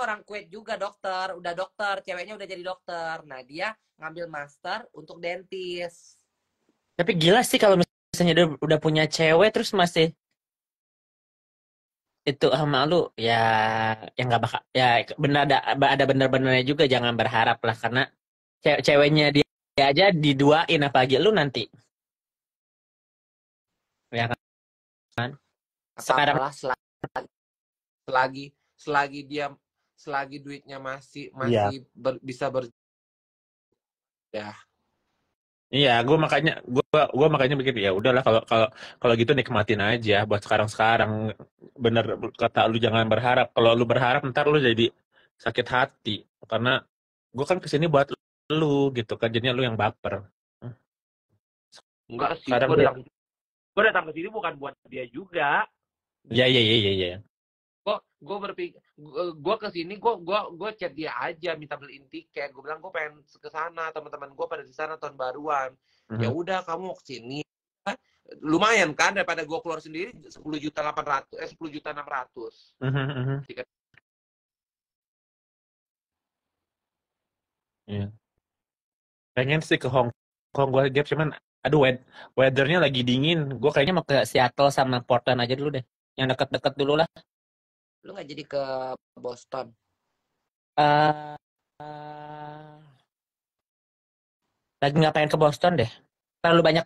orang Kuwait juga udah dokter, ceweknya udah jadi dokter. Nah, dia ngambil master untuk dentis. Tapi gila sih kalau misalnya udah punya cewek terus masih itu sama lu ya, yang nggak bakal ya, benar ada benar-benarnya juga, jangan berharap lah karena ceweknya dia aja diduain apalagi lu nanti. Ya kan? Sekarang Apalah selagi duitnya masih bisa ya. Iya, gue makanya bikin ya udahlah kalau gitu nikmatin aja buat sekarang. Bener kata lu, jangan berharap. Kalau lu berharap ntar lu jadi sakit hati karena gue kan kesini buat lu gitu kan, jadinya lu yang baper. Enggak sih, Sekarang gue datang ke sini bukan buat dia juga. ya. Gue berpikir gue kesini gue chat dia aja minta beliin tiket. Gue bilang gue pengen ke sana, teman-teman gue pada di sana tahun baruan. Ya udah kamu mau kesini, lumayan kan daripada gue keluar sendiri 10.600.000 tiket. Iya. Pengen sih ke Hong Kong gue Gap, cuman aduh weathernya lagi dingin. Gue kayaknya mau ke Seattle sama Portland aja dulu deh, yang deket-deket dulu lah. Lu nggak jadi ke Boston? Lagi nggak pengen ke Boston deh. Terlalu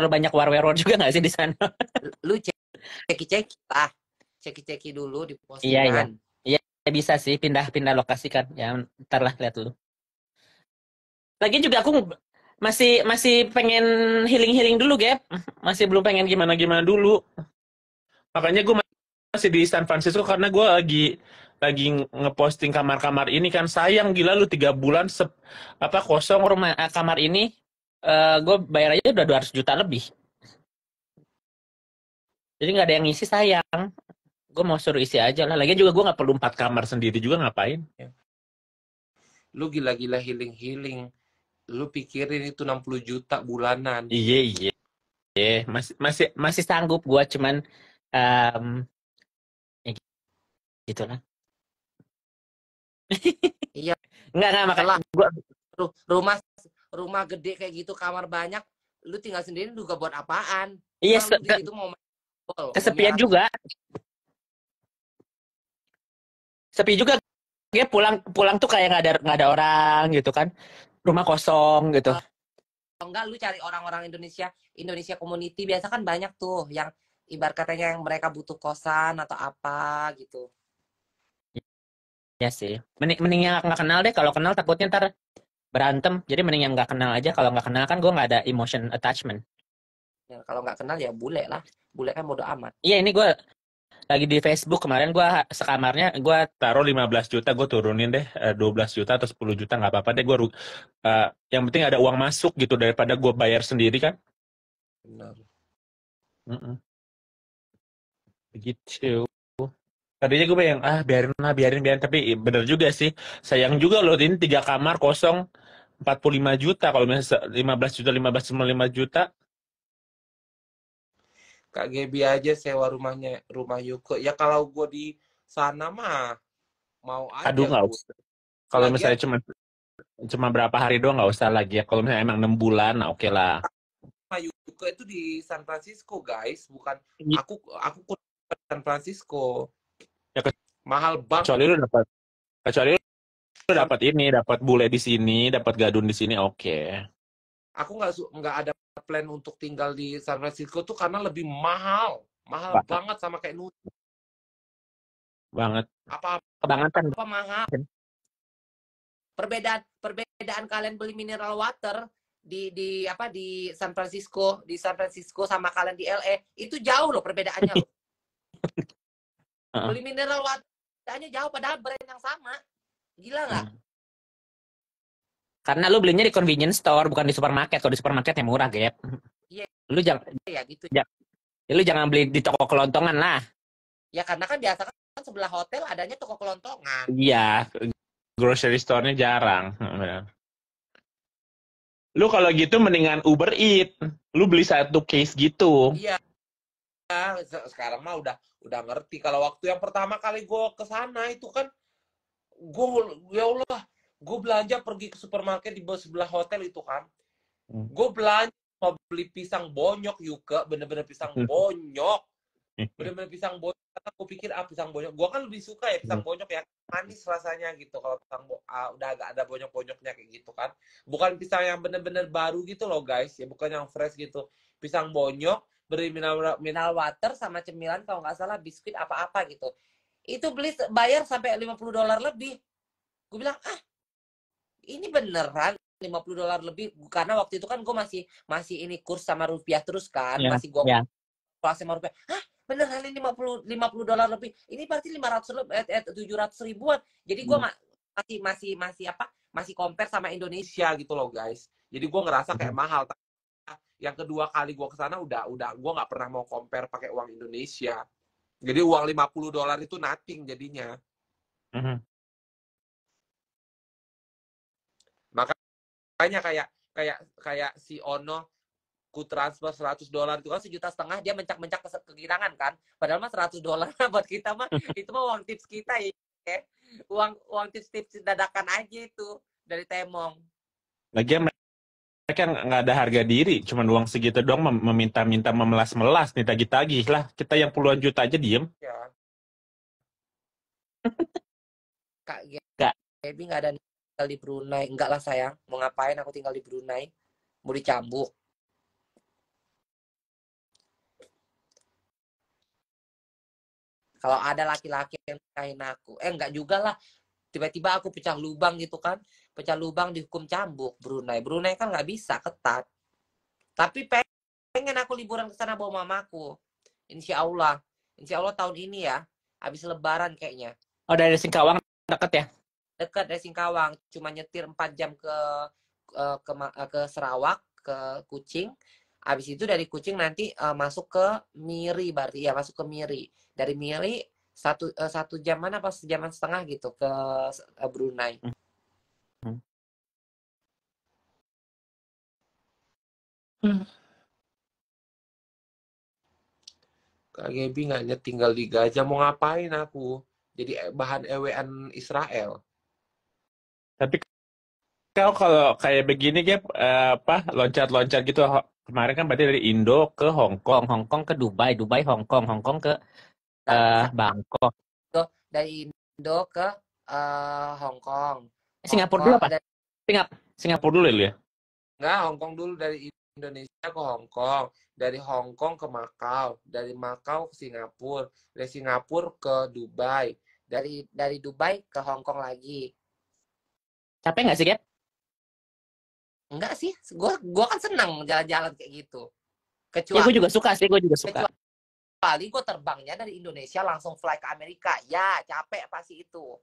banyak war juga nggak sih di sana? Lu ceki lah. Ceki dulu di Iya. postingan. Iya, bisa sih pindah lokasi kan. Ya, ntar lah lihat dulu. Lagi juga aku masih pengen healing dulu, Gap. Masih belum pengen gimana dulu. Makanya gue masih di San Francisco karena gue lagi ngeposting kamar-kamar ini kan. Sayang gila lu 3 bulan kosong. Rumah kamar ini gue bayar aja udah 200 juta lebih. Jadi nggak ada yang ngisi, sayang. Gue mau suruh isi aja lah. Lagian juga gue nggak perlu 4 kamar sendiri juga, ngapain. Lu gila-gila healing. Lu pikirin itu 60 juta bulanan. Iya. Masih sanggup gue, cuman ya gitu lah. Iya. Nggak makanya rumah gede kayak gitu, kamar banyak, lu tinggal sendiri juga buat apaan? Iya, itu mau kesepian juga. Sepi juga. Dia pulang tuh kayak nggak ada orang gitu kan. Rumah kosong gitu. Enggak, lu cari orang-orang Indonesia community, biasa kan banyak tuh yang ibarat katanya yang mereka butuh kosan atau apa gitu. Ya sih. Mending yang nggak kenal deh. Kalau kenal takutnya ntar berantem. Jadi mending yang nggak kenal aja. Kalau nggak kenal kan gue nggak ada emotion attachment. Ya, kalau nggak kenal ya bule lah. Bule kan bodo amat. Iya, ini gue lagi di Facebook kemarin, gue sekamarnya gue taruh 15 juta, gue turunin deh 12 juta atau 10 juta, nggak apa-apa deh. Yang penting ada uang masuk gitu daripada gue bayar sendiri kan. Benar. Begitu. Tadinya gue bayang biarin, tapi bener juga sih, sayang juga loh ini 3 kamar kosong 45 juta. Kalau misalnya 15 juta. Kak Gaby aja sewa rumah Yuke. Ya kalau gue di sana mah mau aja. Aduh, nggak usah. Kalau misalnya cuma berapa hari doang nggak usah lagi ya. Kalau misalnya emang 6 bulan, nah oke lah. Rumah Yuke itu di San Francisco guys, bukan aku San Francisco. Ya Mahal banget. Kecuali lu dapat ini, dapat bule di sini, dapat gadun di sini, oke. Aku nggak ada plan untuk tinggal di San Francisco tuh karena lebih mahal banget sama kayak New York. Banget. Apa Banget kan. mahal. Perbedaan kalian beli mineral water di San Francisco sama kalian di LA itu jauh loh perbedaannya loh. Beli mineral waternya jauh padahal brand yang sama. Gila nggak? Karena lu belinya di convenience store bukan di supermarket. Kalau di supermarket yang murah, Gap. Iya. Lu jangan ya gitu. Lu jangan beli di toko kelontongan lah. Ya karena kan biasa kan sebelah hotel adanya toko kelontongan. Iya, grocery store-nya jarang. Lu kalau gitu mendingan Uber Eats. Lu beli satu case gitu. Iya. Sekarang mah udah ngerti. Kalau waktu yang pertama kali gue ke sana itu kan ya Allah, gue belanja pergi ke supermarket di sebelah hotel itu kan. Gue belanja mau beli pisang bonyok Yuka, bener-bener pisang bonyok. Bener-bener pisang bonyok. Karena gue pikir pisang bonyok. Gue kan lebih suka ya pisang bonyok ya. Manis rasanya gitu. Kalau pisang udah agak ada bonyok-bonyoknya kayak gitu kan. Bukan pisang yang bener-bener baru gitu loh guys. Ya bukan yang fresh gitu. Pisang bonyok, beri mineral water sama cemilan kalau nggak salah biskuit apa-apa gitu. Itu bayar sampai $50 lebih. Gue bilang, ini beneran $50 lebih. Karena waktu itu kan gue masih ini kurs sama rupiah terus kan. Masih gue kelas sama rupiah. Beneran ini $50 lebih. Ini berarti 700 ribuan. Jadi gue masih compare sama Indonesia gitu loh guys. Jadi gue ngerasa kayak mahal. Yang kedua kali gue kesana udah gue nggak pernah mau compare pakai uang Indonesia. Jadi uang $50 itu nothing jadinya. Makanya kayak si Ono ku transfer $100 itu kan $1,500 dia mencak-mencak kegirangan kan. Padahal mah $100 buat kita mah itu mah uang tips kita ya. Uang tips dadakan aja itu dari Temong. Lagian mereka nggak ada harga diri, cuma uang segitu doang meminta-minta memelas-melas nih tagih-tagih lah. Kita yang puluhan juta aja diem. Ya. Kak Gaby nggak ada tinggal di Brunei. Enggak lah sayang. Mau ngapain aku tinggal di Brunei? Mau dicambuk. Kalau ada laki-laki yang nikahin aku, enggak juga lah. Tiba-tiba aku pecah lubang gitu kan. Pecah lubang dihukum cambuk Brunei. Brunei kan nggak bisa, ketat. Tapi pengen aku liburan ke sana bawa mamaku. Insya Allah tahun ini ya. Habis lebaran kayaknya. Oh, dari Singkawang deket ya? Dekat dari Singkawang. Cuma nyetir 4 jam ke Sarawak, ke Kucing. Habis itu dari Kucing nanti masuk ke Miri berarti ya, masuk ke Miri. Dari Miri satu jaman apa sejaman setengah gitu ke Brunei. Kak Gaby nggak tinggal di Gaza, mau ngapain aku? Jadi bahan ewean Israel. Tapi kalau kayak begini Gap, loncat-loncat gitu kemarin kan berarti dari Indo ke Hong Kong, Hong Kong ke Dubai, Hong Kong ke Bangkok. Dari Indo ke Hong Kong. Singapura dulu apa? Singapura dulu ya? Nggak, Hong Kong dulu, dari Indonesia ke Hong Kong, dari Hong Kong ke Macau, dari Macau ke Singapura, dari Singapura ke Dubai, dari Dubai ke Hong Kong lagi. Capek nggak sih, Gap? Enggak sih, gue kan senang jalan-jalan kayak gitu. Ya, gue juga suka sih, Kecuali gue terbangnya dari Indonesia langsung fly ke Amerika, ya capek pasti itu.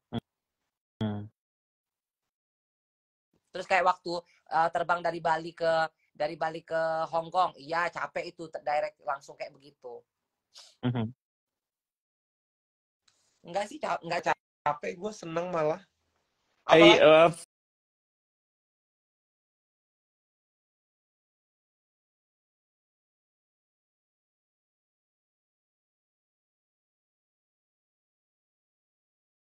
Terus kayak waktu terbang dari Bali ke Hong Kong, iya capek itu direct langsung kayak begitu. Enggak sih, enggak capek, gue seneng malah.